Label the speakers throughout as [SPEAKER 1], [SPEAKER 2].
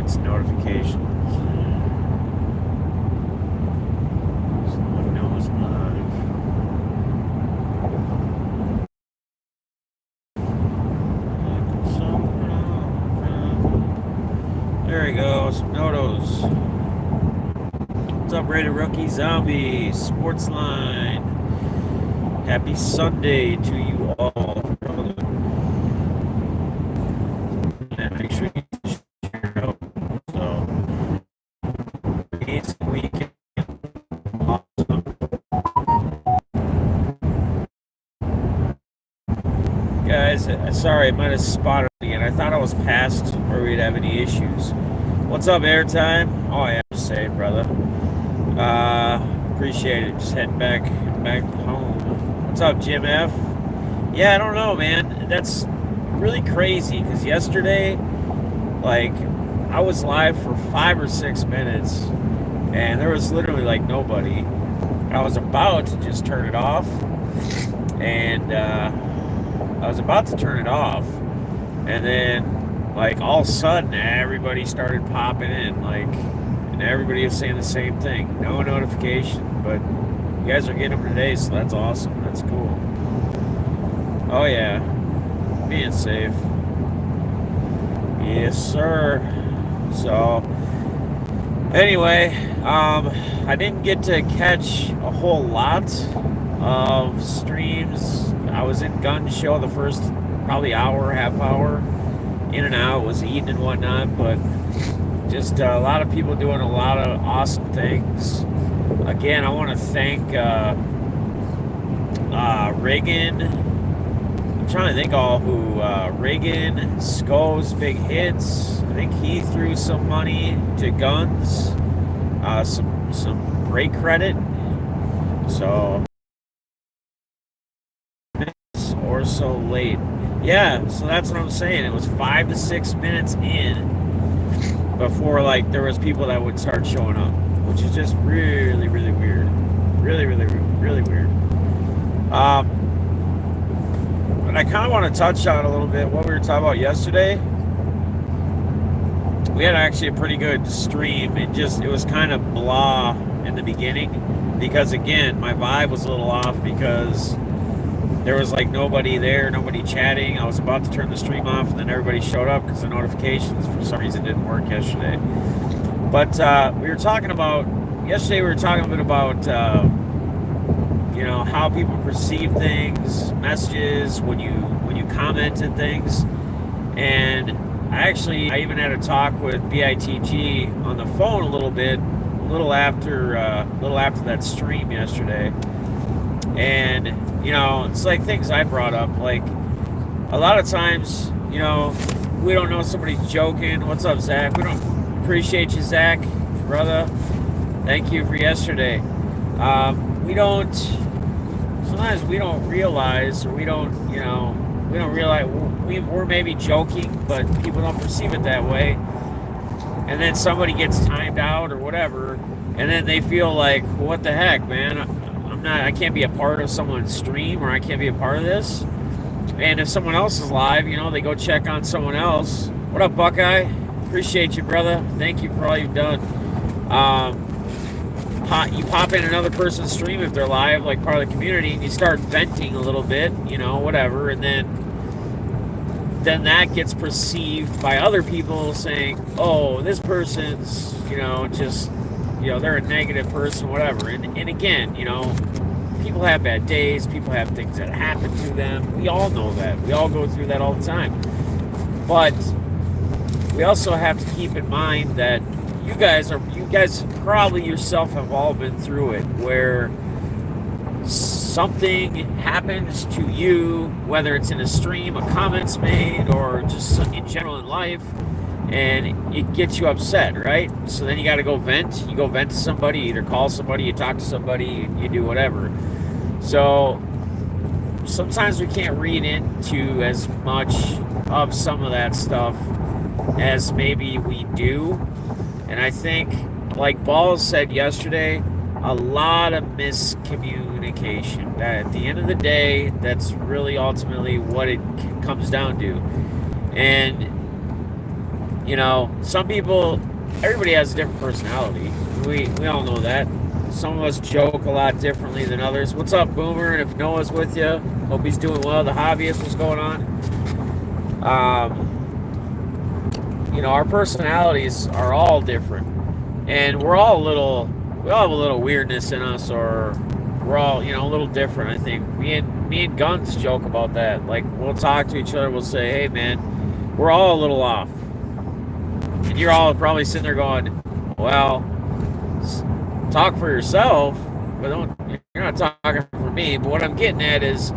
[SPEAKER 1] It's notifications. Someone knows live. There we go. Some notos. What's up, Rated Rookie Zombie Sportsline? Happy Sunday to you all. And make sure you share it out. So, it's weekend. Awesome. Guys, sorry, I might have spotted again. I thought I was past where we'd have any issues. What's up, Airtime? Oh, yeah, just saying, brother. Appreciate it. Just heading back home. What's up, Jim F? Yeah, I don't know, man. That's really crazy because yesterday, like, I was live for 5 or 6 minutes and there was literally like nobody. I was about to just turn it off, and and then like all of a sudden everybody started popping in, like, and everybody was saying the same thing. No notification, but you guys are getting them today, so that's awesome. That's cool. Oh yeah, being safe. Yes, sir. So anyway, I didn't get to catch a whole lot of streams. I was in gun show the first probably hour, half hour, in and out, was eating and whatnot, but just a lot of people doing a lot of awesome things. Again, I want to thank Reagan. I'm trying to think all who, Reagan, Sco's Big Hits. I think he threw some money to guns, some break credit. So, or so late. Yeah, so that's what I'm saying. It was 5 to 6 minutes in before, like, there was people that would start showing up, which is just really, really weird. Really, really, really weird. But I kind of want to touch on a little bit what we were talking about yesterday. We had actually a pretty good stream. It was kind of blah in the beginning because, again, my vibe was a little off because there was like nobody there, nobody chatting. I was about to turn the stream off, and then everybody showed up because the notifications for some reason didn't work yesterday. But we were talking about yesterday. We were talking a bit about how people perceive things, messages when you comment and things. And I even had a talk with BITG on the phone a little after that stream yesterday. And it's like things I brought up, like a lot of times, we don't know somebody's joking. What's up, Zach? We don't appreciate you, Zach, brother. Thank you for yesterday. Sometimes we don't realize, or we don't realize we're maybe joking, but people don't perceive it that way. And then somebody gets timed out or whatever, and then they feel like, well, what the heck, man? I can't be a part of someone's stream, or I can't be a part of this. And if someone else is live, they go check on someone else. What up, Buckeye? Appreciate you, brother. Thank you for all you've done. You pop in another person's stream if they're live, like part of the community, and you start venting a little bit, whatever, and then that gets perceived by other people saying, oh, this person's, they're a negative person, whatever. And again, people have bad days. People have things that happen to them. We all know that. We all go through that all the time. But we also have to keep in mind that you guys probably yourself have all been through it, where something happens to you, whether it's in a stream, a comment's made, or just in general in life, and it gets you upset, right? So then you got to go vent. You go vent to somebody, either call somebody, you talk to somebody, you do whatever. So sometimes we can't read into as much of some of that stuff as maybe we do. And I think, like Balls said yesterday, a lot of miscommunication. That at the end of the day, that's really ultimately what it comes down to. And you know, some people, everybody has a different personality. We all know that. Some of us joke a lot differently than others. What's up, Boomer? And if Noah's with you, hope he's doing well. The hobbyist, what's going on? You know, our personalities are all different, and we all have a little weirdness in us, or we're all, you know, a little different. I think me and Guns joke about that. Like, we'll talk to each other, we'll say, hey man, we're all a little off. And you're all probably sitting there going, well, talk for yourself, but you're not talking for me. But what I'm getting at is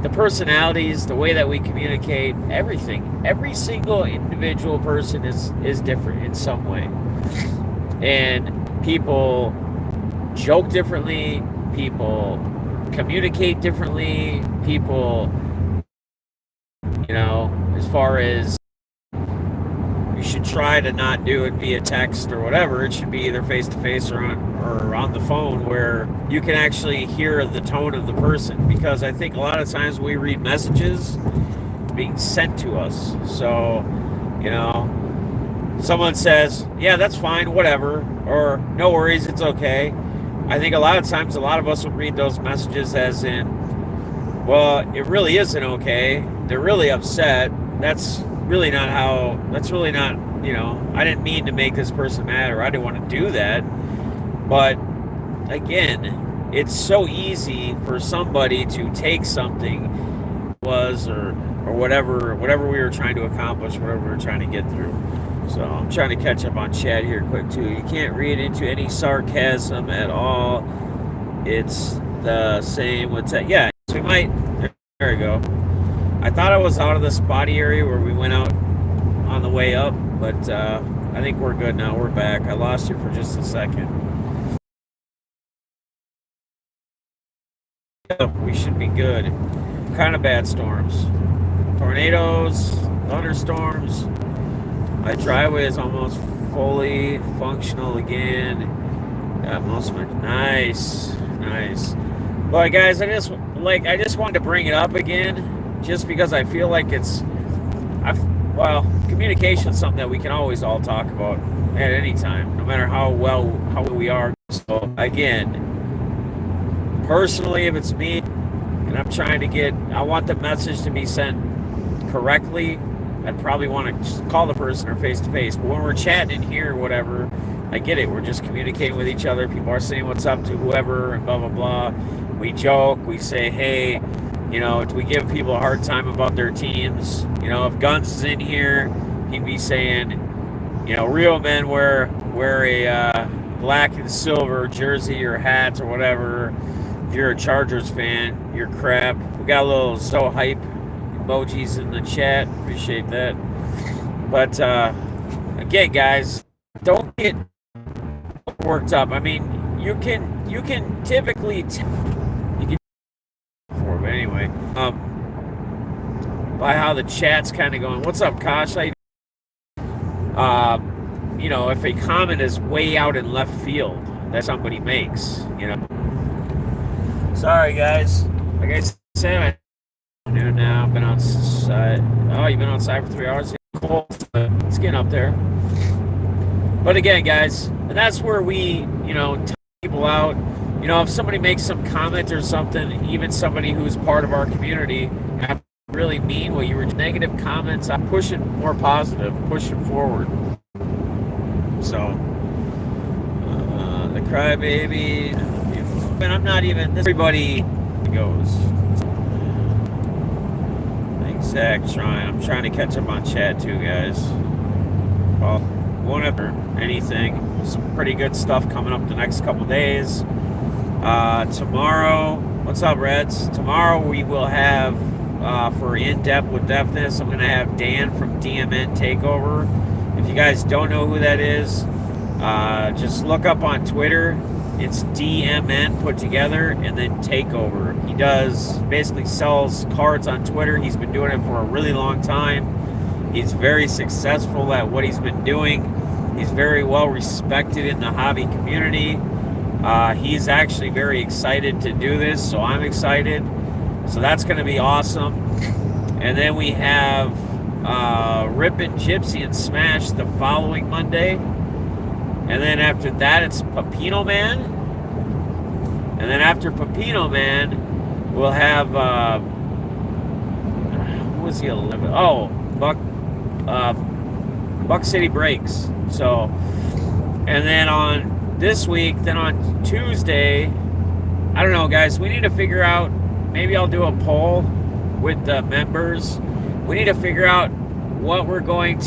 [SPEAKER 1] the personalities, the way that we communicate, everything. Every single individual person is different in some way. And people joke differently, people communicate differently, people, you know, as far as you should try to not do it via text or whatever. It should be either face to face or on the phone, where you can actually hear the tone of the person, because I think a lot of times we read messages being sent to us. So, you know, someone says, yeah, that's fine, whatever, or no worries, it's okay. I think a lot of times a lot of us would read those messages as in, well, it really isn't okay, they're really upset, that's really not, you know, I didn't mean to make this person mad, or I didn't want to do that. But again, it's so easy for somebody to take something or whatever we were trying to accomplish, whatever we were trying to get through. So I'm trying to catch up on chat here quick too. You can't read into any sarcasm at all. It's the same with yeah, so we might, there we go. I thought I was out of the spotty area where we went out on the way up, but I think we're good now. We're back. I lost you for just a second. We should be good. Kind of bad storms. Tornadoes, thunderstorms. My driveway is almost fully functional again. Got most of it. Nice. But guys, I just wanted to bring it up again, just because I feel like communication is something that we can always all talk about at any time, no matter how well we are. So again, personally, if it's me and I'm trying to I want the message to be sent correctly, I'd probably want to just call the person or face to face. But when we're chatting in here or whatever, I get it. We're just communicating with each other. People are saying what's up to whoever and blah, blah, blah. We joke. We say, hey, you know, we give people a hard time about their teams. You know, if Guns is in here, he'd be saying, you know, real men wear a black and silver jersey or hats or whatever. If you're a Chargers fan, you're crap. We got a little so hype emojis in the chat. Appreciate that. But again, guys, don't get worked up. I mean, you can typically but anyway, by how the chat's kind of going. What's up, Kosh? You know, if a comment is way out in left field that somebody makes, you know. Sorry, guys. Like I said, I'm doing now. I've been outside. Oh, you've been outside for 3 hours? Cool. It's getting up there. But again, guys, and that's where we, you know, tell people out. You know, if somebody makes some comment or something, even somebody who's part of our community, have to really mean what you were. Negative comments, I'm pushing more positive, pushing forward. So, the crybaby, and I'm not even, everybody goes. Exact trying. I'm trying to catch up on chat too, guys. Well, won't ever anything. Some pretty good stuff coming up the next couple days. Tomorrow, what's up, Reds? Tomorrow we will have, for In-Depth with Defness, I'm going to have Dan from DMN Takeover. If you guys don't know who that is, just look up on Twitter. It's DMN put together and then Takeover. He basically sells cards on Twitter. He's been doing it for a really long time. He's very successful at what he's been doing. He's very well respected in the hobby community. He's actually very excited to do this, so I'm excited. So that's going to be awesome. And then we have Rip and Gypsy and Smash the following Monday. And then after that, it's Pepino Man. And then after Pepino Man, we'll have, who was the 11th? Oh, Buck City Breaks. So, and then on this week, then on Tuesday, I don't know, guys, we need to figure out, maybe I'll do a poll with the members. We need to figure out what we're going to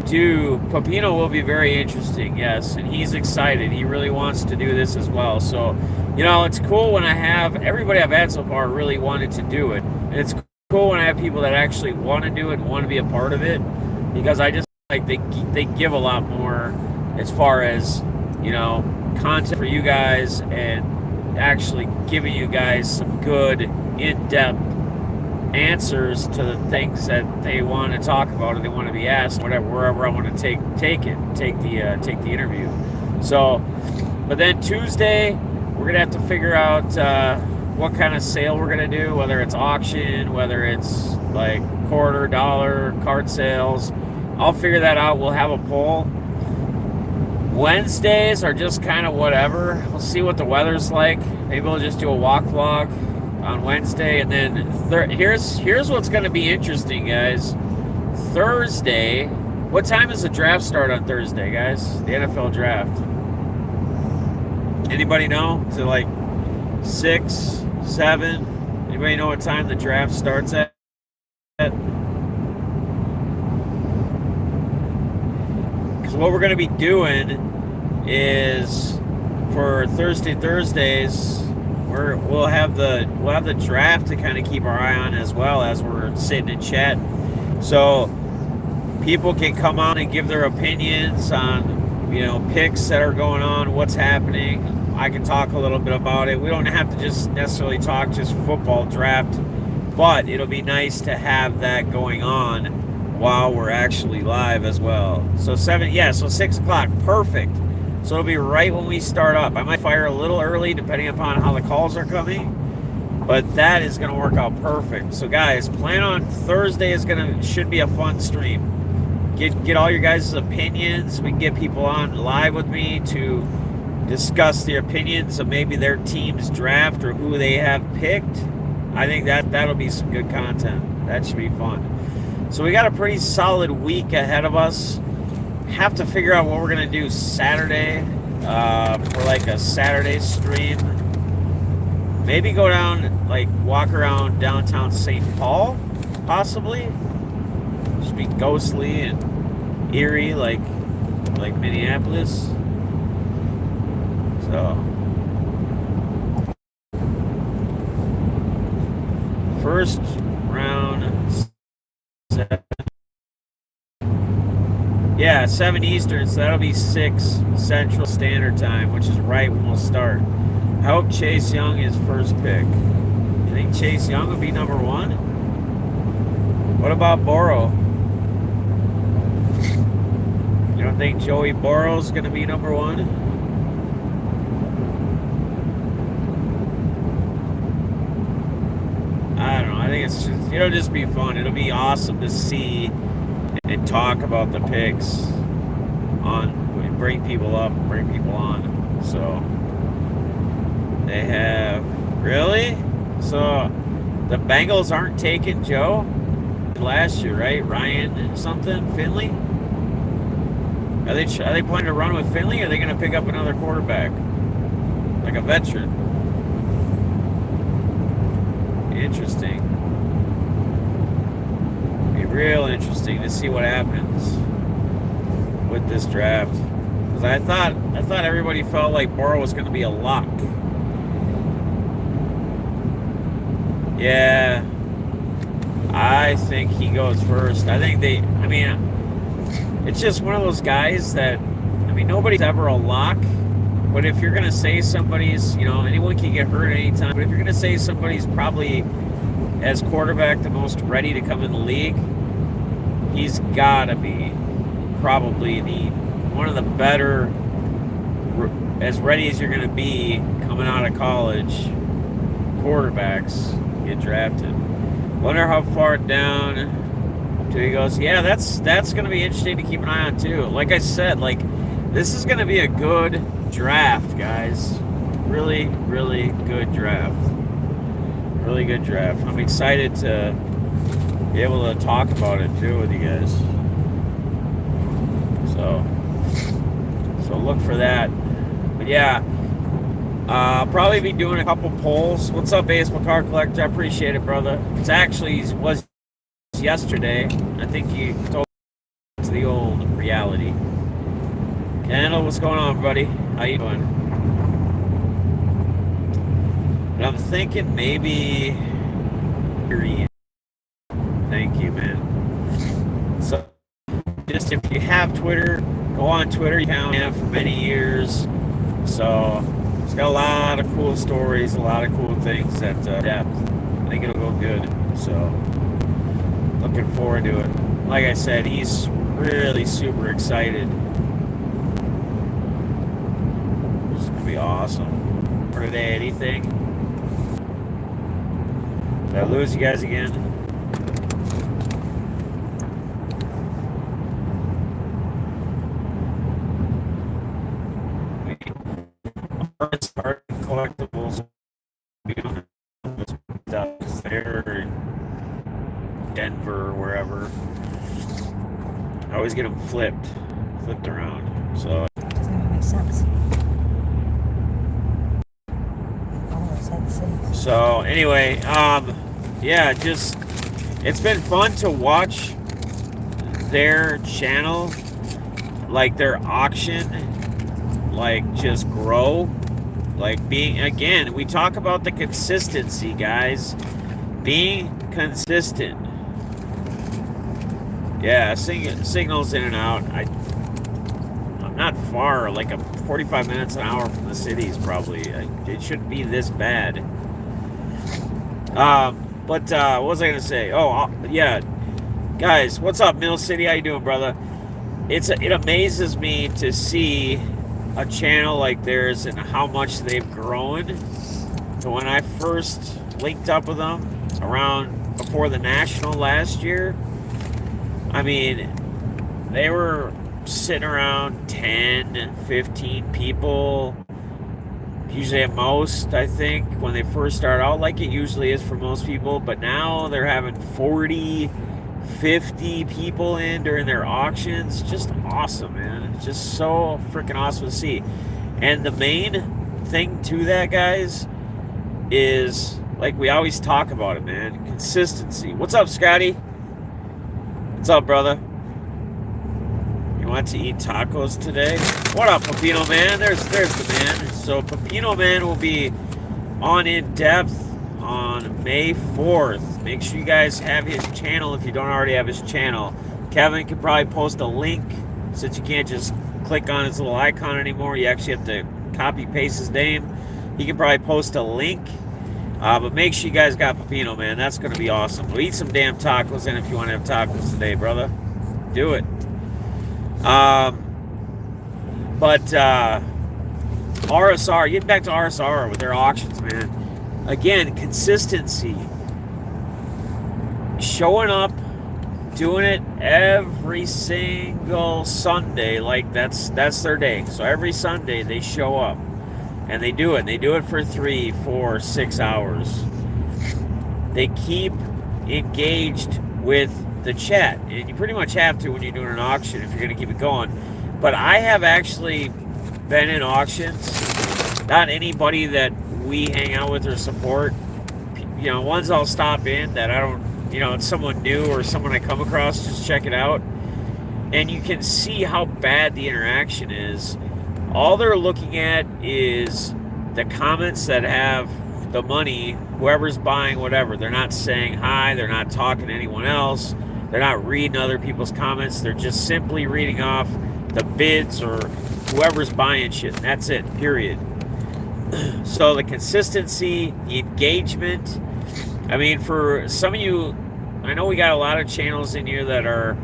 [SPEAKER 1] do. Pepino will be very interesting, yes, and he's excited. He really wants to do this as well. So, you know, it's cool when I have everybody I've had so far really wanted to do it, and it's cool when I have people that actually want to do it and want to be a part of it, because I just like they give a lot more as far as, you know, content for you guys and actually giving you guys some good in-depth answers to the things that they want to talk about or they want to be asked, wherever I want to take the interview. So, but then Tuesday we're gonna have to figure out what kind of sale we're gonna do, whether it's auction, whether it's like quarter, dollar, card sales. I'll figure that out. We'll have a poll. Wednesdays are just kind of whatever. We'll see what the weather's like. Maybe we'll just do a walk vlog on Wednesday, and then here's what's going to be interesting, guys. Thursday, what time does the draft start on Thursday, guys? The NFL draft. Anybody know? Is it like 6, 7? Anybody know what time the draft starts at? Because what we're going to be doing is for Thursdays, we'll have the draft to kind of keep our eye on as well as we're sitting and chat. So people can come on and give their opinions on, you know, picks that are going on, what's happening. I can talk a little bit about it. We don't have to just necessarily talk just football draft, but it'll be nice to have that going on while we're actually live as well. So 6 o'clock, perfect. So it'll be right when we start up. I might fire a little early depending upon how the calls are coming, but that is going to work out perfect. So guys, plan on Thursday should be a fun stream. Get all your guys' opinions. We can get people on live with me to discuss their opinions of maybe their team's draft or who they have picked. I think that'll be some good content. That should be fun. So we got a pretty solid week ahead of us. Have to figure out what we're gonna do Saturday for like a Saturday stream. Maybe go down, like walk around downtown St. Paul, possibly. Just be ghostly and eerie like Minneapolis. So first round. Yeah, 7 Eastern, so that'll be 6 Central Standard Time, which is right when we'll start. I hope Chase Young is first pick. You think Chase Young will be number 1? What about Burrow? You don't think Joey Burrow's going to be number 1? I don't know. I think it'll just be fun. It'll be awesome to see and talk about the picks bring people up, bring people on. So they have, really? So the Bengals aren't taking Joe last year, right? Ryan something, Finley? Are they planning to run with Finley, or are they going to pick up another quarterback? Like a veteran? Interesting. Be real interesting to see what happens with this draft. Because I thought everybody felt like Burrow was going to be a lock. Yeah. I think he goes first. It's just one of those guys that, nobody's ever a lock. But if you're going to say somebody's, anyone can get hurt anytime. But if you're going to say somebody's probably, as quarterback, the most ready to come in the league, he's got to be probably one of the better, as ready as you're going to be coming out of college, quarterbacks get drafted. Wonder how far down till he goes. Yeah, that's going to be interesting to keep an eye on too. Like I said, like this is going to be a good draft, guys. Really, really good draft. Really good draft. I'm excited to be able to talk about it too with you guys. So look for that. But yeah, I'll probably be doing a couple polls. What's up, Baseball Card Collector? I appreciate it, brother. It's actually was yesterday. I think you told me to the old reality. Kendall, what's going on, buddy? How you doing? And I'm thinking maybe. Thank you, man. So, just if you have Twitter, go on Twitter. You have for many years. So, it's got a lot of cool stories, a lot of cool things at depth. I think it'll go good. So, looking forward to it. Like I said, he's really super excited. It's gonna be awesome. For today, anything? Did I lose you guys again? Collectibles there in Denver or wherever. I always get them flipped around. So
[SPEAKER 2] it doesn't even make sense.
[SPEAKER 1] So anyway, yeah, just it's been fun to watch their channel, like their auction, like just grow. Like being, again, we talk about the consistency, guys. Being consistent. Yeah, signals in and out. I'm not far, like a 45 minutes an hour from the cities, probably. It shouldn't be this bad. But what was I gonna say? Oh, yeah, guys, what's up, Mill City? How you doing, brother? It amazes me to see a channel like theirs and how much they've grown. So when I first linked up with them around before the National last year, I mean, they were sitting around 10, 15 people, usually at most, I think, when they first start out, like it usually is for most people. But now they're having 40, 50 people in during their auctions. Just awesome, man. It's just so freaking awesome to see. And the main thing to that, guys, is like we always talk about it, man. Consistency. What's up, Scotty? What's up, brother? You want to eat tacos today? What up, Pepino Man? There's the man. So Pepino Man will be on In Depth on May 4th. Make sure you guys have his channel if you don't already have his channel. Kevin can probably post a link, since you can't just click on his little icon anymore. You actually have to copy paste his name. He can probably post a link. But make sure you guys got Pepino, man. That's going to be awesome. We'll eat some damn tacos in if you want to have tacos today, brother. Do it. But RSR, getting back to RSR with their auctions, man. Again, consistency. Showing up, doing it every single Sunday. Like that's their day. So every Sunday they show up and they do it. They do it for 3, 4, 6 hours. They keep engaged with the chat, and you pretty much have to when you're doing an auction if you're going to keep it going. But I have actually been in auctions. Not anybody that we hang out with or support. You know, ones I'll stop in that I don't, you know, it's someone new or someone I come across, just check it out. And you can see how bad the interaction is. All they're looking at is the comments that have the money, whoever's buying whatever. They're not saying hi, they're not talking to anyone else, they're not reading other people's comments, they're just simply reading off the bids or whoever's buying shit. That's it, period. So the consistency, the engagement. I mean, for some of you, I know we got a lot of channels in here that are,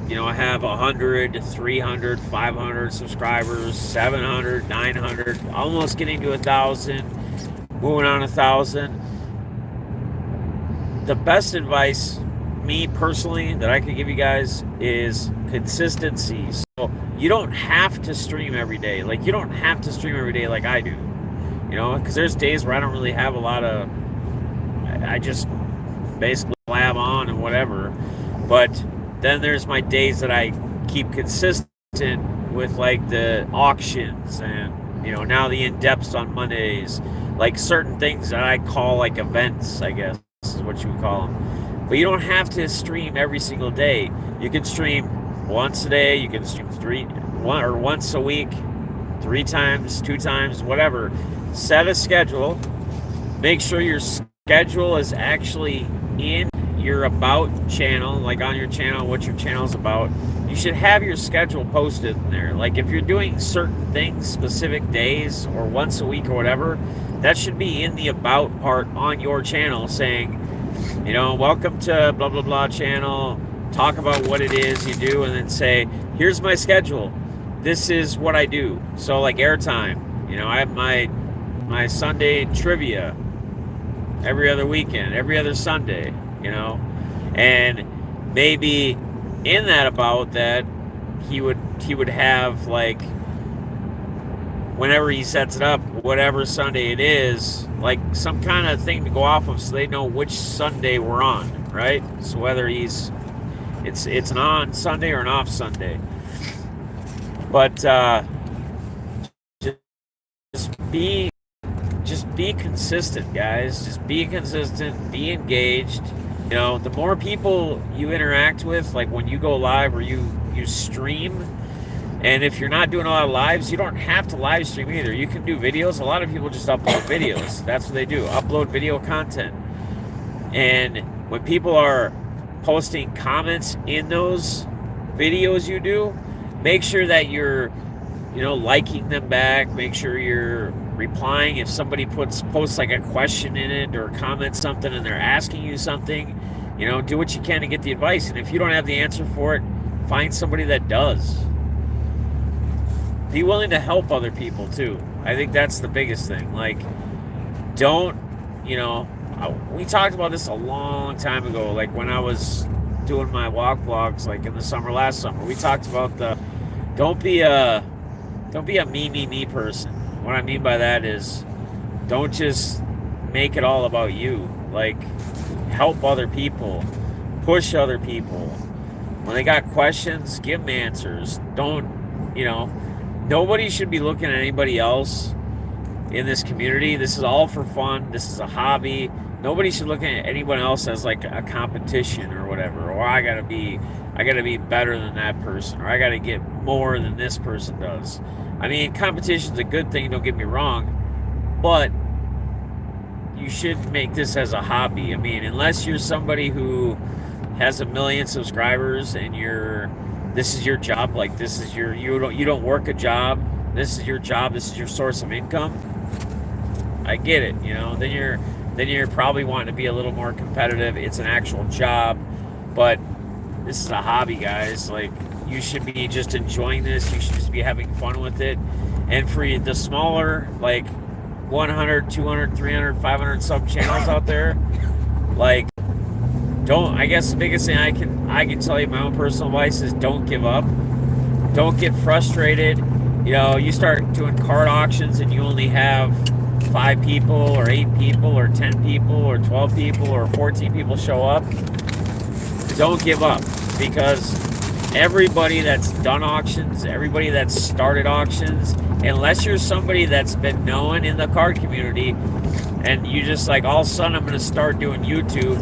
[SPEAKER 1] you know, have 100, 300, 500 subscribers, 700, 900, almost getting to 1,000, moving on 1,000. the best advice, me personally, that I could give you guys is consistency. So you don't have to stream every day. Like, you don't have to stream every day like I do. You know, because there's days where I don't really have a lot of. I just basically lab on and whatever. But then there's my days that I keep consistent with, like the auctions and, you know, now the in-depths on Mondays, like certain things that I call like events, I guess is what you would call them. But you don't have to stream every single day. You can stream once a day. You can stream once a week, 3 times, 2 times, whatever. Set a schedule. Make sure your schedule is actually in your about channel, like on your channel, what your channel is about. You should have your schedule posted in there. Like if you're doing certain things, specific days or once a week or whatever, that should be in the about part on your channel saying, you know, welcome to blah, blah, blah channel. Talk about what it is you do and then say, here's my schedule. This is what I do. So like airtime, you know, I have my Sunday trivia every other weekend, every other Sunday, you know, and maybe in that about that he would have like whenever he sets it up, whatever Sunday it is, like some kind of thing to go off of so they know which Sunday we're on, right? So whether it's an on Sunday or an off Sunday. But just be consistent, guys. Just be consistent, be engaged. You know, the more people you interact with, like when you go live or you stream, and if you're not doing a lot of lives, you don't have to live stream either. You can do videos. A lot of people just upload videos. That's what they do, upload video content. And when people are posting comments in those videos you do, make sure that you're, you know, liking them back. Make sure you're replying if somebody posts like a question in it or comments something and they're asking you something. You know, do what you can to get the advice. And if you don't have the answer for it, find somebody that does. Be willing to help other people too. I think that's the biggest thing. Like, don't, you know, we talked about this a long time ago, like when I was doing my walk vlogs, like in the summer, last summer. We talked about don't be a me person. What I mean by that is, don't just make it all about you. Like, help other people, push other people. When they got questions, give them answers. Don't, you know, nobody should be looking at anybody else in this community. This is all for fun. This is a hobby. Nobody should look at anyone else as like a competition or whatever. Or I gotta be better than that person, or I gotta get more than this person does. I mean, competition's a good thing, don't get me wrong, but you should make this as a hobby. I mean, unless you're somebody who has 1 million subscribers and this is your job, like this is you don't work a job, this is your job, this is your source of income, I get it, you know, then you're probably wanting to be a little more competitive. It's an actual job, but this is a hobby, guys. Like, you should be just enjoying this. You should just be having fun with it. And for the smaller, like 100, 200, 300, 500 sub channels out there, like, I guess the biggest thing I can tell you, my own personal advice is don't give up. Don't get frustrated. You know, you start doing card auctions and you only have 5 people or 8 people or 10 people or 12 people or 14 people show up. Don't give up, because everybody that's done auctions, everybody that's started auctions, unless you're somebody that's been known in the card community and you just like, all of a sudden I'm going to start doing YouTube,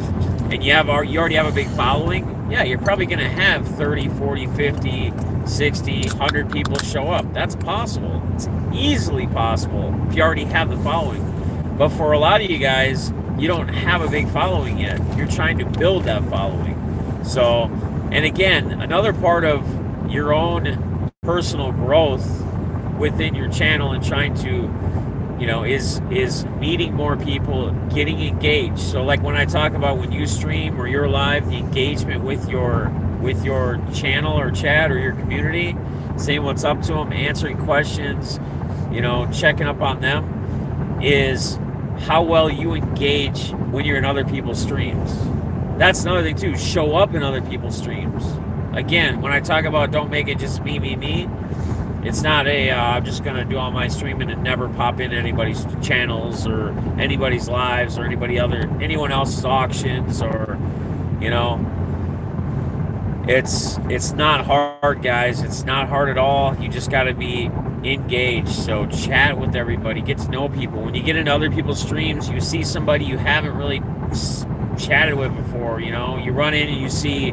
[SPEAKER 1] and you already have a big following, yeah, you're probably going to have 30, 40, 50, 60, 100 people show up. That's possible. It's easily possible if you already have the following. But for a lot of you guys, you don't have a big following yet. You're trying to build that following. So, and again, another part of your own personal growth within your channel and trying to, you know, is meeting more people, getting engaged. So like when I talk about when you stream or you're live, the engagement with your channel or chat or your community, saying what's up to them, answering questions, you know, checking up on them, is how well you engage when you're in other people's streams. that's another thing too. Show up in other people's streams. Again, when I talk about don't make it just me, it's not I'm just gonna do all my streaming and never pop in anybody's channels or anybody's lives or anyone else's auctions, or it's not hard, guys. It's not hard at all. You just got to be engaged. So chat with everybody, get to know people. When you get into other people's streams, you see somebody you haven't really chatted with before. You run in and you see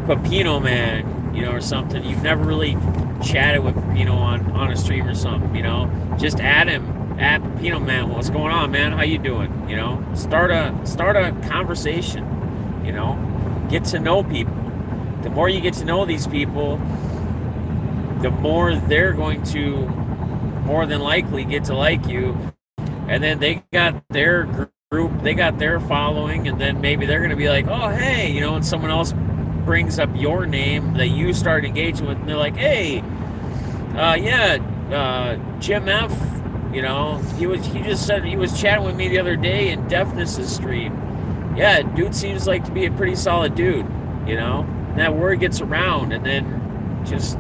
[SPEAKER 1] Pepino Man, or something you've never really chatted with, on a stream or something. Just add him. At Pepino Man, what's going on, man? How you doing? Start a conversation. Get to know people. The more you get to know these people, the more they're going to more than likely get to like you, and then they got their group, they got their following, and then maybe they're going to be like, oh hey, and someone else brings up your name that you started engaging with, and they're like, hey, Jim F, he just said he was chatting with me the other day in Defness's stream. Yeah, dude seems like to be a pretty solid dude, that word gets around, and then just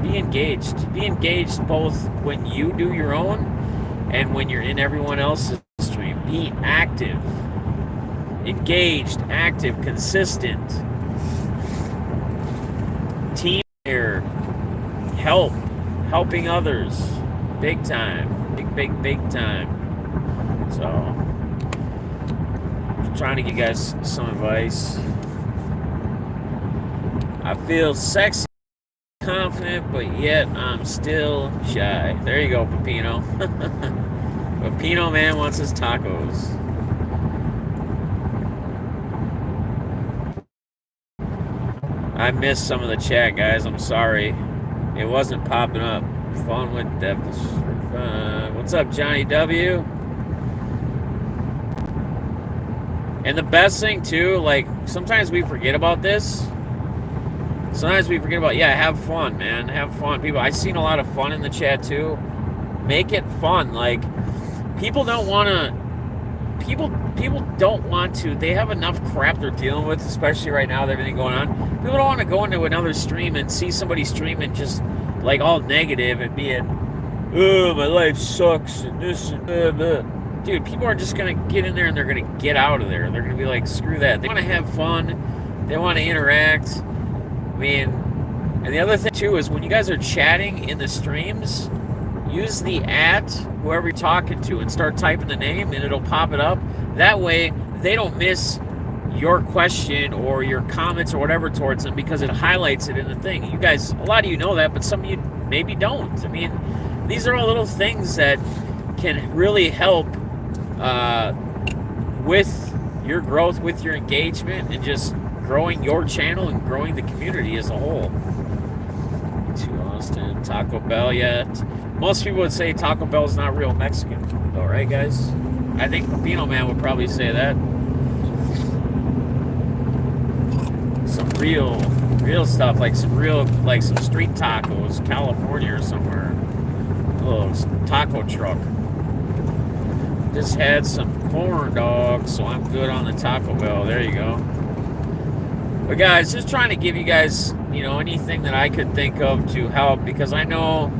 [SPEAKER 1] be engaged. Be engaged both when you do your own and when you're in everyone else's stream. Be active, engaged, active, consistent. Team here, helping others, big time, big time. So, just trying to give you guys some advice. I feel sexy, confident, but yet I'm still shy. There you go, Pepino. Pepino Man wants his tacos. I missed some of the chat, guys. I'm sorry. It wasn't popping up. Fun with Defness45. What's up, Johnny W? And the best thing, too, like, sometimes we forget about this. Sometimes we forget about, have fun, man. Have fun. People, I've seen a lot of fun in the chat, too. Make it fun. Like, people don't want to, they have enough crap they're dealing with, especially right now with everything going on. People don't want to go into another stream and see somebody streaming just, like, all negative and being, oh, my life sucks, and this, and that. Dude, people are just going to get in there and they're going to get out of there. They're going to be like, screw that. They want to have fun. They want to interact. I mean, and the other thing, too, is when you guys are chatting in the streams, use the whoever you're talking to and start typing the name, and it'll pop it up. That way, they don't miss your question or your comments or whatever towards them, because it highlights it in the thing. You guys, a lot of you know that, but some of you maybe don't. I mean, these are all little things that can really help with your growth, with your engagement, and just growing your channel and growing the community as a whole. To Austin, Taco Bell yet? Most people would say Taco Bell is not real Mexican. All right, guys? I think Pepino Man would probably say that. Some real stuff, like some street tacos, California or somewhere. A little taco truck. Just had some corn dogs, so I'm good on the Taco Bell. There you go. But guys, just trying to give you guys, anything that I could think of to help, because I know,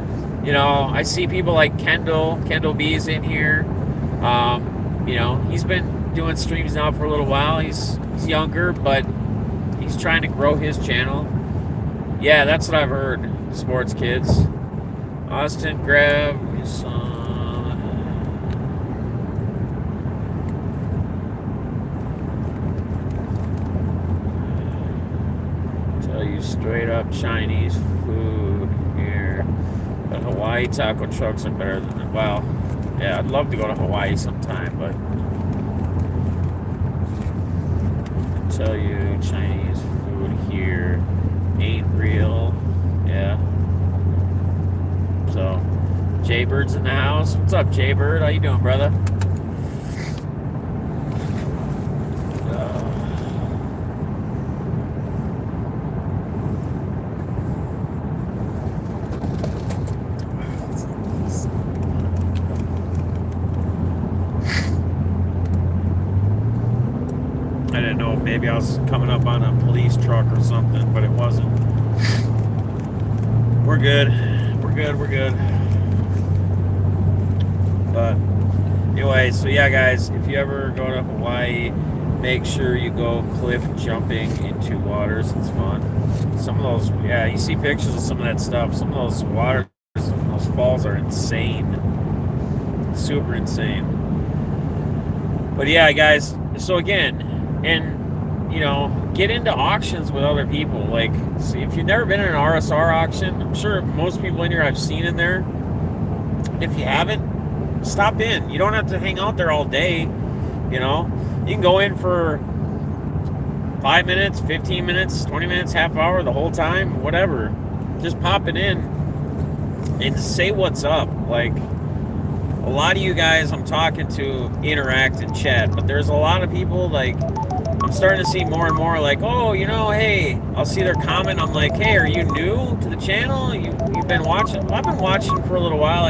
[SPEAKER 1] I see people like Kendall B's in here. He's been doing streams now for a little while. He's younger, but he's trying to grow his channel. Yeah, that's what I've heard, sports kids. Austin, grab some. Tell you straight up, Chinese food here. But Hawaii taco trucks are better than, well, yeah, I'd love to go to Hawaii sometime, but I tell you, Chinese food here ain't real. Yeah. So, Jaybird's in the house. What's up, Jaybird? How you doing, brother? maybe I was coming up on a police truck or something, but it wasn't. We're good. We're good. But anyway, so yeah, guys, if you ever go to Hawaii, make sure you go cliff jumping into waters. It's fun. Some of those, yeah, you see pictures of some of that stuff. Some of those waters, those falls are insane. Super insane. But yeah, guys, so again, and you know, get into auctions with other people. Like, see, if you've never been in an RSR auction, I'm sure most people in here I've seen in there. And if you haven't, stop in. You don't have to hang out there all day. You know, you can go in for 5 minutes, 15 minutes, 20 minutes, half hour, the whole time, whatever. Just pop it in and say what's up. Like, a lot of you guys I'm talking to interact and chat, but there's a lot of people, like, I'm starting to see more and more like, oh, you know, hey, I'll see their comment. I'm like, hey, are you new to the channel? You've been watching? Well, I've been watching for a little while.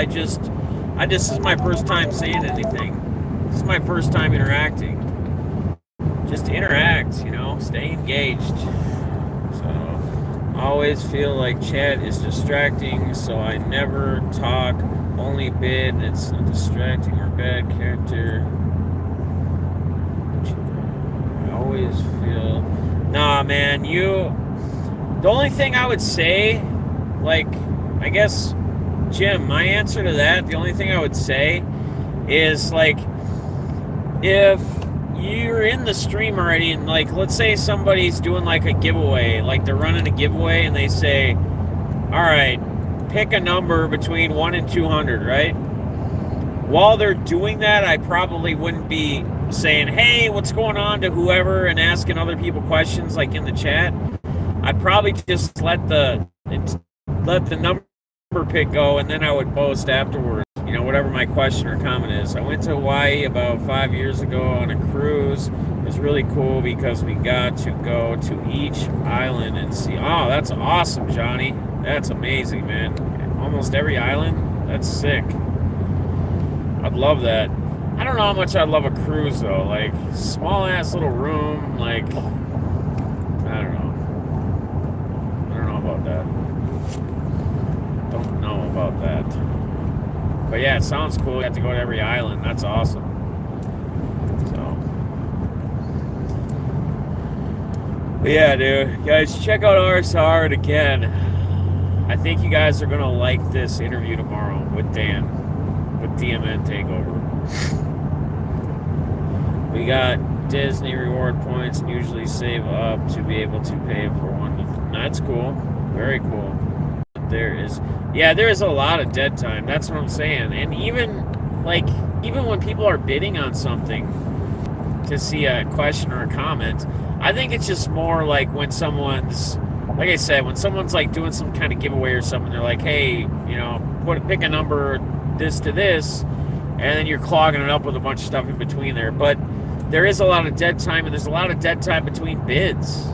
[SPEAKER 1] this is my first time saying anything. This is my first time interacting. Just interact, you know, stay engaged. So I always feel like chat is distracting, so I never talk, only bid, and it's a distracting or bad character. I always feel, nah, man, the only thing I would say, like, I guess, Jim, my answer to that, the only thing I would say is, like, if you're in the stream already and, like, let's say somebody's doing, like, a giveaway, like, they're running a giveaway and they say, all right, pick a number between 1 and 200, right? While they're doing that, I probably wouldn't be saying, hey, what's going on to whoever and asking other people questions, like, in the chat. I'd probably just let the number pick go, and then I would post afterwards, you know, whatever my question or comment is. I went to Hawaii about 5 years ago on a cruise. It was really cool because we got to go to each island and see. Oh, that's awesome, Johnny. That's amazing, man. Almost every island. That's sick. I'd love that. I don't know how much I'd love a cruise, though. Like, small-ass little room, like, I don't know. I don't know about that. Don't know about that. But yeah, it sounds cool. You have to go to every island. That's awesome. So, but yeah, dude. Guys, check out RSR. And again, I think you guys are going to like this interview tomorrow with Dan, with DMN Takeover. We got Disney reward points and usually save up to be able to pay for one. That's cool. Very cool. There is a lot of dead time. That's what I'm saying. And even when people are bidding on something to see a question or a comment, I think it's just more like when someone's, like I said, when someone's like doing some kind of giveaway or something, they're like, hey, you know, pick a number, this to this, and then you're clogging it up with a bunch of stuff in between there. But there is a lot of dead time, and there's a lot of dead time between bids.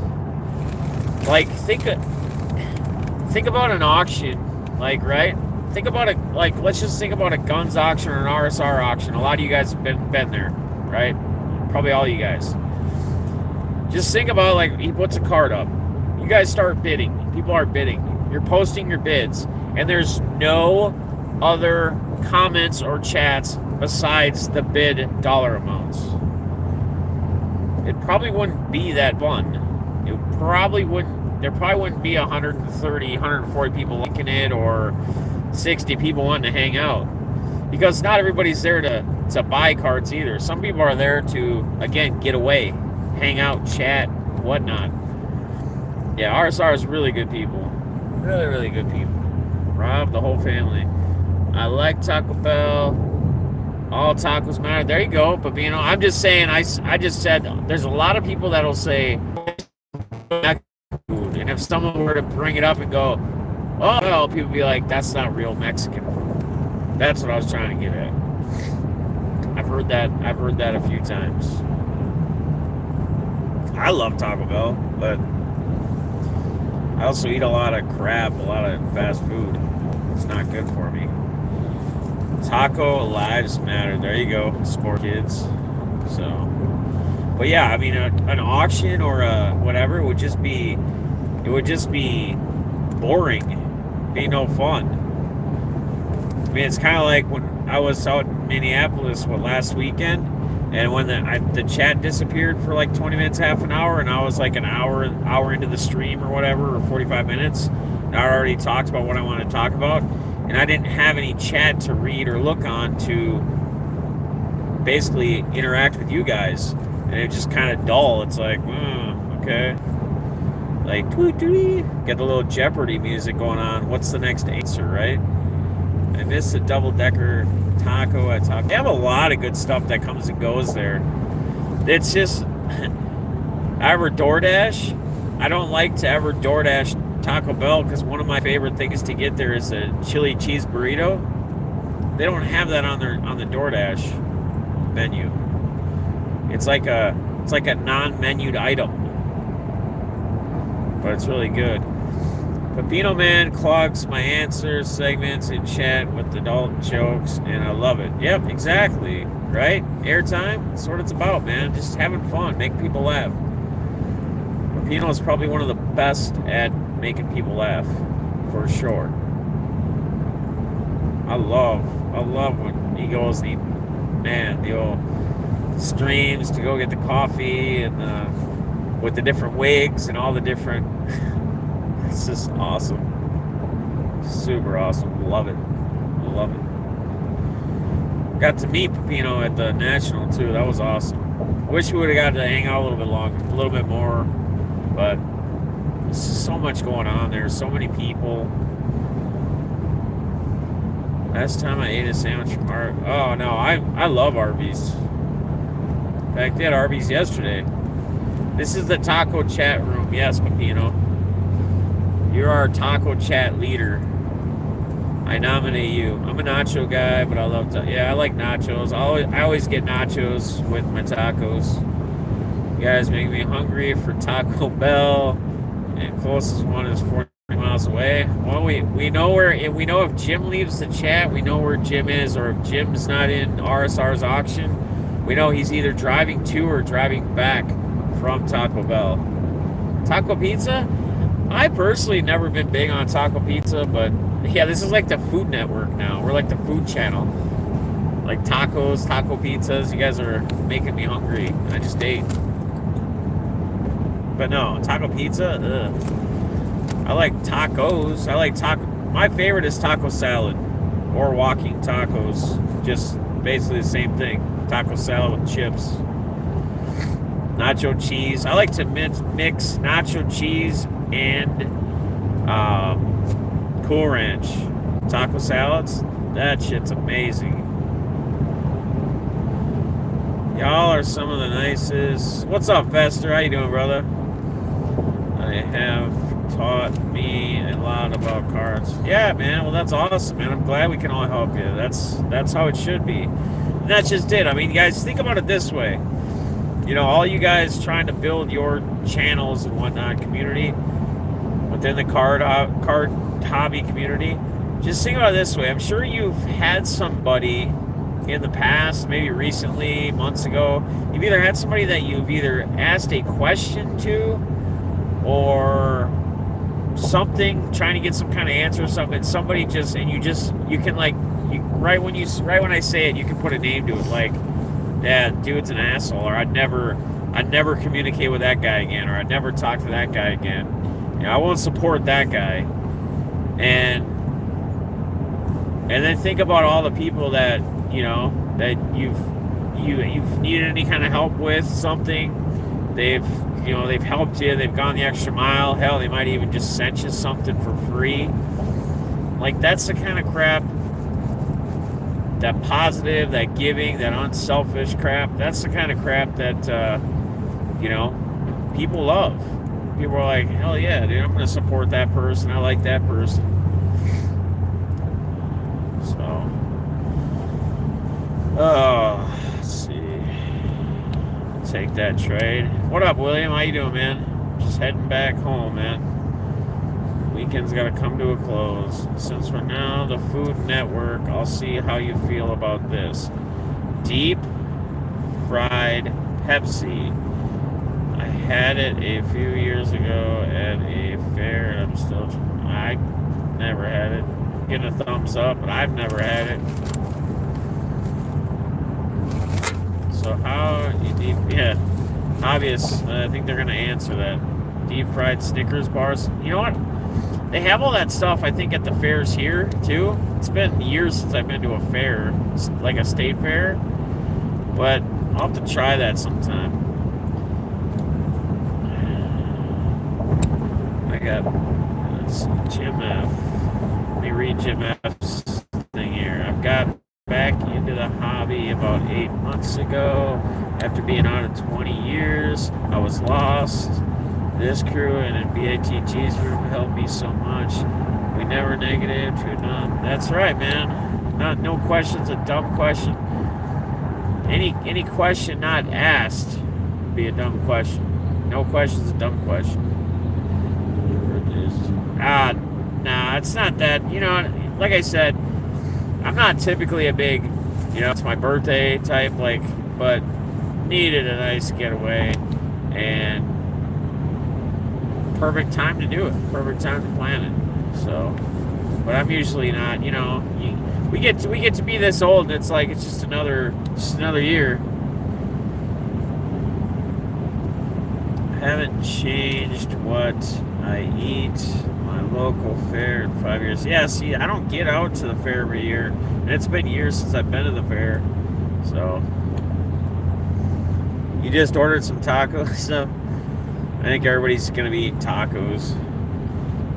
[SPEAKER 1] Like, think about an auction, like, right? Think about it, like, let's just think about a guns auction or an RSR auction. A lot of you guys have been there, right? Probably all you guys. Just think about, like, he puts a card up. You guys start bidding. People are bidding. You're posting your bids, and there's no other comments or chats besides the bid dollar amounts. It probably wouldn't be that fun. It probably wouldn't. There probably wouldn't be 130, 140 people liking it, or 60 people wanting to hang out, because not everybody's there to buy cards either. Some people are there to, again, get away, hang out, chat, whatnot. Yeah, RSR is really good people. Really, really good people. Rob, the whole family. I like Taco Bell. All tacos matter. There you go. But, you know, I'm just saying, I just said there's a lot of people that'll say food. And if someone were to bring it up and go, oh, well, people be like, that's not real Mexican food. That's what I was trying to get at. I've heard that a few times. I love Taco Bell, but I also eat a lot of crap, a lot of fast food. It's not good for me. Taco lives matter. There you go, sport kids. So, But yeah, I mean, an auction or a whatever would just be, it would just be boring, be no fun. I mean, it's kind of like when I was out in Minneapolis last weekend, and when the chat disappeared for like 20 minutes, half an hour, and I was like an hour into the stream or whatever, or 45 minutes, and I already talked about what I wanted to talk about, and I didn't have any chat to read or look on to basically interact with you guys, and it just kind of dull. It's like, okay, like get the little Jeopardy music going on. What's the next answer, right? I miss a double-decker taco at Taco. They have a lot of good stuff that comes and goes there. It's just, I ever DoorDash. I don't like to ever DoorDash Taco Bell because one of my favorite things to get there is a chili cheese burrito. They don't have that on the DoorDash menu. It's like a non-menued item, but it's really good. Pepino Man clogs my answers segments in chat with adult jokes, and I love it. Yep, exactly. Right? Airtime? That's what it's about, man. Just having fun, making people laugh. Pepino is probably one of the best at making people laugh, for sure. I love when he goes and the old streams to go get the coffee and with the different wigs and all the different. It's just awesome. Super awesome. Love it. Love it. Got to meet Pepino at the National too. That was awesome. Wish we would have got to hang out a little bit longer, a little bit more. But there's so much going on there. So many people. Last time I ate a sandwich from Arby's. Oh no, I love Arby's. In fact, they had Arby's yesterday. This is the taco chat room. Yes, Pepino. You're our taco chat leader. I nominate you. I'm a nacho guy, but I love I like nachos. I always get nachos with my tacos. You guys make me hungry for Taco Bell, and closest one is 40 miles away. Well, we know if Jim leaves the chat, we know where Jim is, or if Jim's not in RSR's auction, we know he's either driving to or driving back from Taco Bell. Taco Pizza? I personally never been big on taco pizza, but yeah, this is like the Food Network now. We're like the food channel. Like tacos, taco pizzas. You guys are making me hungry. I just ate. But no, taco pizza, ugh. I like tacos. My favorite is taco salad or walking tacos. Just basically the same thing. Taco salad with chips. Nacho cheese. I like to mix nacho cheese and Cool Ranch taco salads. That shit's amazing. Y'all are some of the nicest. What's up, Fester? How you doing, brother? I have taught me a lot about cards. Yeah, man. Well, that's awesome, man. I'm glad we can all help you. That's how it should be. And that's just it. I mean, guys, think about it this way. You know, all you guys trying to build your channels and whatnot community within the card hobby community, just think about it this way. I'm sure you've had somebody in the past, maybe recently, months ago. You've either had somebody that you've either asked a question to or something, trying to get some kind of answer or something, and somebody you can like, right when I say it, you can put a name to it, like, yeah, dude's an asshole, or I'd never communicate with that guy again, or I'd never talk to that guy again. You know, I won't support that guy. And then think about all the people that, you know, that you've needed any kind of help with something. They've helped you, they've gone the extra mile, hell, they might even just sent you something for free. Like, that's the kind of crap, that positive, that giving, that unselfish crap, that's the kind of crap that, you know, people love. People are like, hell yeah, dude, I'm going to support that person. I like that person. So, let's see. Take that trade. What up, William? How you doing, man? Just heading back home, man. Weekend's got to come to a close. Since we're now the Food Network, I'll see how you feel about this. Deep fried Pepsi had it a few years ago at a fair, and I never had it. Getting a thumbs up, but I've never had it. So how you deep? Yeah, obvious. I think they're gonna answer that. Deep fried Snickers bars. You know what? They have all that stuff. I think at the fairs here too. It's been years since I've been to a fair, like a state fair, but I'll have to try that sometime. I got Jim F. Let me read Jim F's thing here. I've got back into the hobby about 8 months ago. After being out of 20 years, I was lost. This crew and in BATG's room helped me so much. We never negative to none. That's right, man. No question's a dumb question. Any question not asked would be a dumb question. No question's a dumb question. Nah, it's not that. You know, like I said, I'm not typically a big, it's my birthday type, but needed a nice getaway and perfect time to do it. Perfect time to plan it. So, but I'm usually not, we get to be this old and it's like, it's just another year. Haven't changed what I eat. My local fair in 5 years. Yeah, see, I don't get out to the fair every year. And it's been years since I've been to the fair. So, you just ordered some tacos, so I think everybody's going to be eating tacos.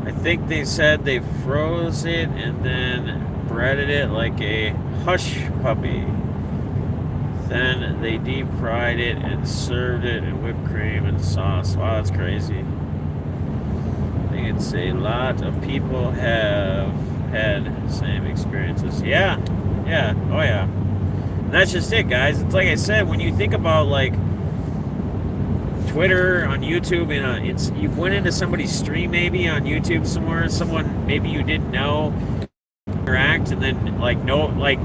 [SPEAKER 1] I think they said they froze it and then breaded it like a hush puppy. Then they deep fried it and served it in whipped cream and sauce. Wow, that's crazy. I think it's a lot of people have had the same experiences. Yeah, oh yeah. And that's just it, guys. It's like I said, when you think about like Twitter, on YouTube, you went into somebody's stream maybe on YouTube somewhere, someone maybe you didn't know, interact, and then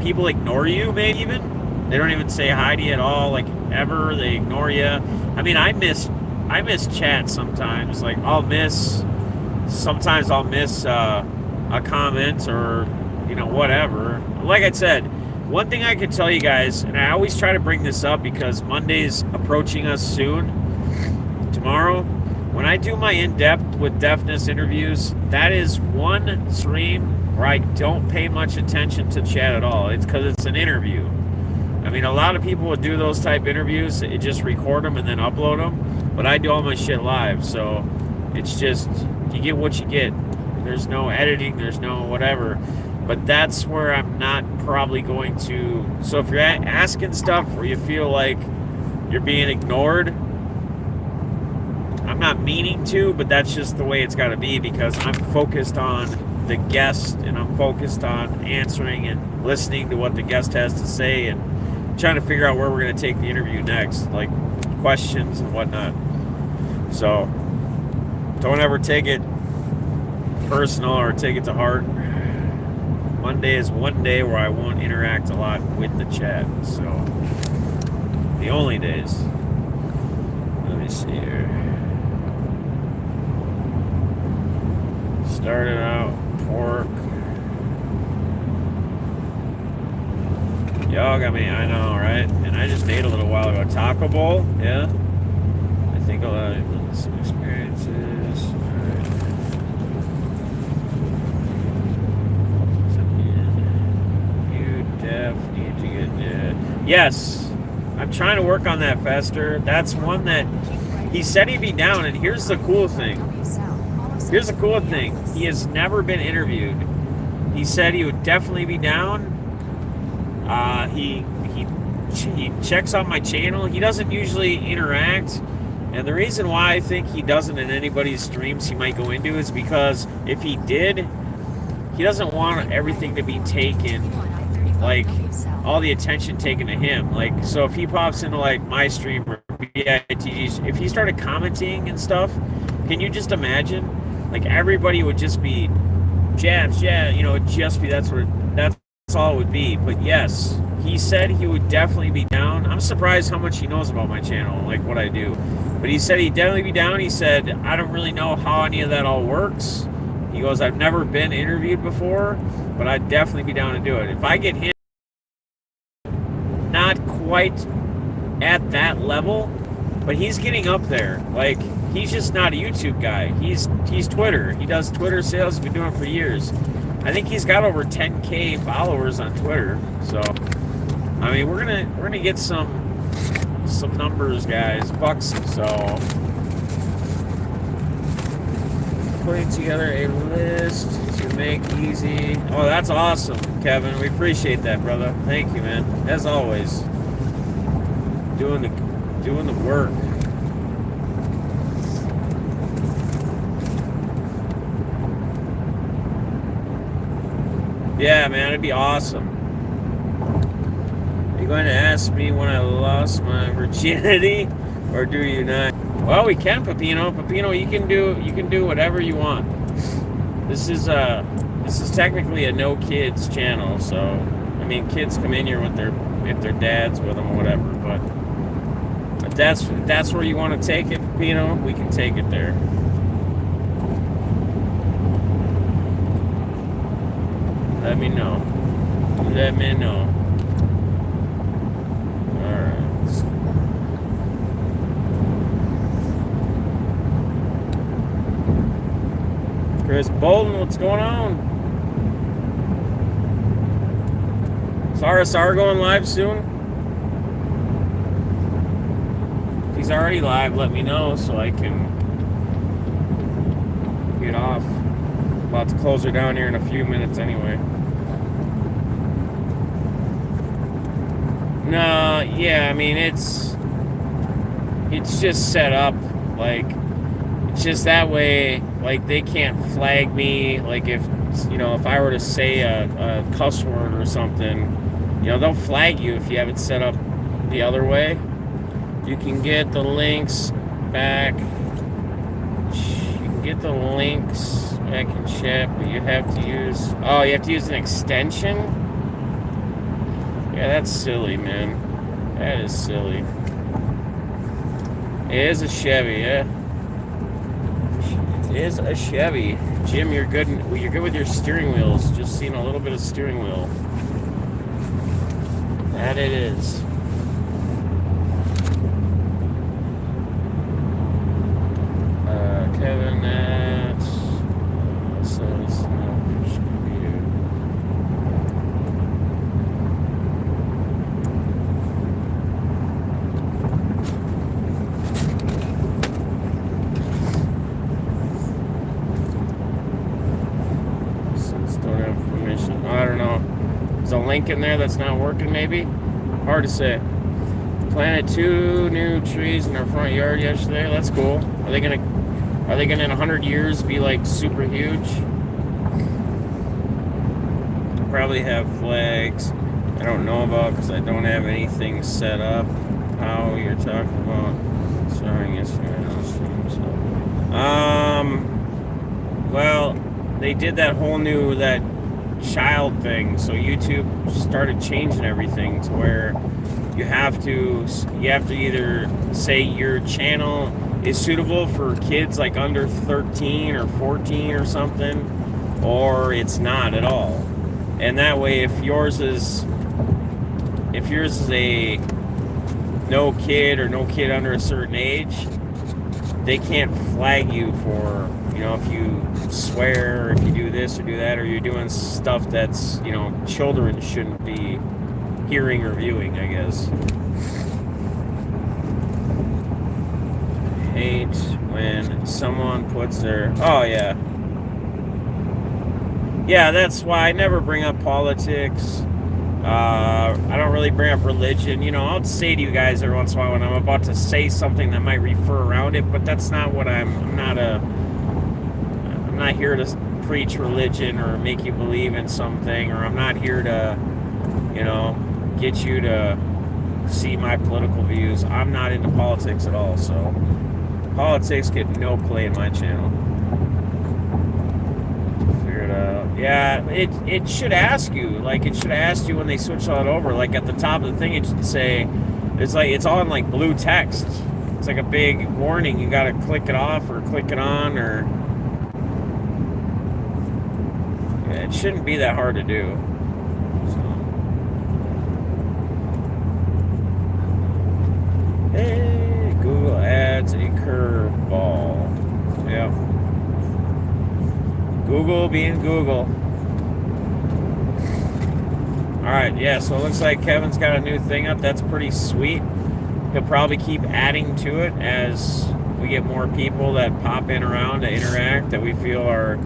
[SPEAKER 1] people ignore you, maybe even. They don't even say hi to you at all, ever. They ignore you. I mean, I miss chat sometimes. Sometimes I'll miss a comment or, whatever. Like I said, one thing I can tell you guys, and I always try to bring this up because Monday's approaching us soon, tomorrow, when I do my in-depth with deafness interviews, that is one stream where I don't pay much attention to chat at all. It's because it's an interview. I mean, a lot of people would do those type interviews, it just record them and then upload them, but I do all my shit live, so it's just, you get what you get. There's no editing, there's no whatever, but that's where I'm not probably going to. So if you're asking stuff where you feel like you're being ignored, I'm not meaning to, but that's just the way it's got to be because I'm focused on the guest and I'm focused on answering and listening to what the guest has to say and trying to figure out where we're going to take the interview next, like questions and whatnot. So don't ever take it personal or take it to heart. Monday is one day where I won't interact a lot with the chat. So the only days. Let me see here. Started out pork. Y'all got me, I know, right? And I just ate a little while ago. Taco Bowl, yeah. I think a lot of some experiences. Right. You definitely need to get yes. I'm trying to work on that faster. That's one that he said he'd be down, and here's the cool thing. Here's the cool thing. He has never been interviewed. He said he would definitely be down. He checks out my channel. He doesn't usually interact, and the reason why I think he doesn't in anybody's streams he might go into is because if he did, he doesn't want everything to be taken, like all the attention taken to him. Like, so if he pops into like my stream or BITG's, if he started commenting and stuff, can you just imagine? Like everybody would just be jabs, yeah, it'd just be that's all it would be. But yes, he said he would definitely be down. I'm surprised how much he knows about my channel, like what I do. But he said he'd definitely be down. He said, I don't really know how any of that all works. He goes, I've never been interviewed before, but I'd definitely be down to do it. If I get him, not quite at that level, but he's getting up there. Like, he's just not a YouTube guy. He's Twitter. He does Twitter sales. He's been doing it for years. I think he's got over 10K followers on Twitter. So, I mean, we're gonna get some numbers, guys, bucks. So, putting together a list to make easy. Oh, that's awesome, Kevin. We appreciate that, brother. Thank you, man. As always, doing the work. Yeah, man, it'd be awesome. Are you going to ask me when I lost my virginity, or do you not? Well, we can, Pepino. Pepino, you can do whatever you want. This is technically a no kids channel, so I mean, kids come in here with if their dads with them or whatever. But if that's where you want to take it, Pepino, we can take it there. Let me know. Let me know. Alright. Chris Bolden, what's going on? Is RSR going live soon? If he's already live, let me know so I can get off. About to close her down here in a few minutes anyway. No, yeah, I mean, it's just set up, like, it's just that way, like, they can't flag me, like, if I were to say a cuss word or something, they'll flag you if you have it set up the other way. You can get the links back, in chat, but you have to use an extension? Yeah, that's silly, man. That is silly. It is a Chevy, yeah. It is a Chevy. Jim, you're good with your steering wheels. Just seeing a little bit of steering wheel. That it is. Kevin, that says no review. Since don't have permission. I don't know. There's a link in there that's not working, maybe? Hard to say. Planted 2 new trees in our front yard yesterday. That's cool. Are they gonna in 100 years be like super huge? Probably have flags I don't know about because I don't have anything set up. How you're talking about starting yesterday? Well, they did that whole new child thing, so YouTube started changing everything to where you have to either say your channel is suitable for kids like under 13 or 14 or something, or it's not at all. And that way, if yours is a no kid under a certain age, they can't flag you for, if you swear, or if you do this or do that, or you're doing stuff that's, children shouldn't be hearing or viewing, I guess. Hate when someone puts their... Oh, yeah. Yeah, that's why I never bring up politics. I don't really bring up religion. I'll say to you guys every once in a while when I'm about to say something that might refer around it, but that's not what I'm not here to preach religion or make you believe in something, or I'm not here to, get you to see my political views. I'm not into politics at all, so politics get no play in my channel. Figure it out. Yeah, it should ask you. Like, it should ask you when they switch all it over. Like, at the top of the thing, it should say, it's all in like blue text. It's like a big warning. You got to click it off or click it on, or yeah, it shouldn't be that hard to do. So. Hey, Google adds a curveball. Yeah. Google being Google. Alright, yeah, so it looks like Kevin's got a new thing up. That's pretty sweet. He'll probably keep adding to it as we get more people that pop in around to interact that we feel are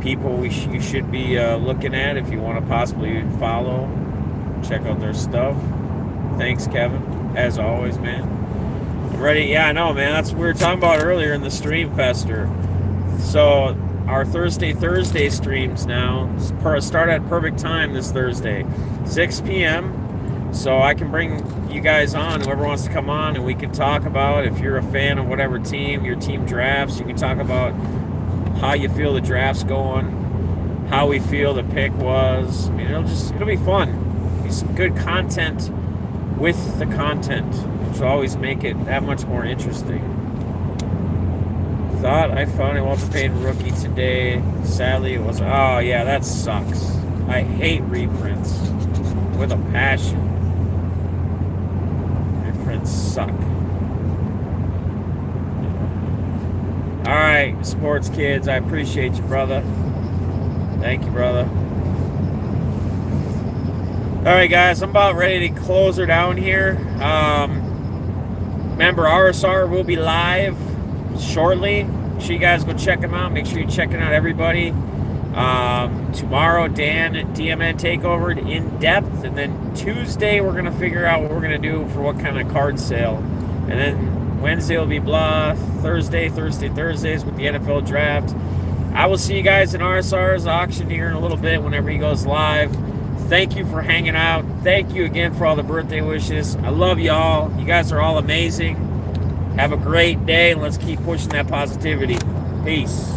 [SPEAKER 1] people you should be looking at if you want to possibly follow. Check out their stuff. Thanks, Kevin. As always, man. I'm ready. Yeah, I know, man. That's what we were talking about earlier in the Stream Fester. So our Thursday streams now start at perfect time this Thursday, 6 p.m. So I can bring you guys on, whoever wants to come on, and we can talk about, if you're a fan of whatever team, your team drafts, you can talk about how you feel the draft's going, how we feel the pick was. I mean, it'll be fun. It'll be some good content with the content, which will always make it that much more interesting. Thought I found a well-paid rookie today. Sadly, it was. Oh, yeah, that sucks. I hate reprints with a passion. Reprints suck. All right, sports kids, I appreciate you, brother. Thank you, brother. All right, guys, I'm about ready to close her down here. Remember, RSR will be live shortly. Make sure you guys go check them out. Make sure you're checking out everybody. Tomorrow, Dan at DMN Takeover in depth, and then Tuesday we're gonna figure out what we're gonna do for what kind of card sale, and then Wednesday will be blah. Thursdays with the NFL draft. I will see you guys in RSR's auction here in a little bit whenever he goes live. Thank you for hanging out. Thank you again for all the birthday wishes. I love y'all. You guys are all amazing. Have a great day, and let's keep pushing that positivity. Peace.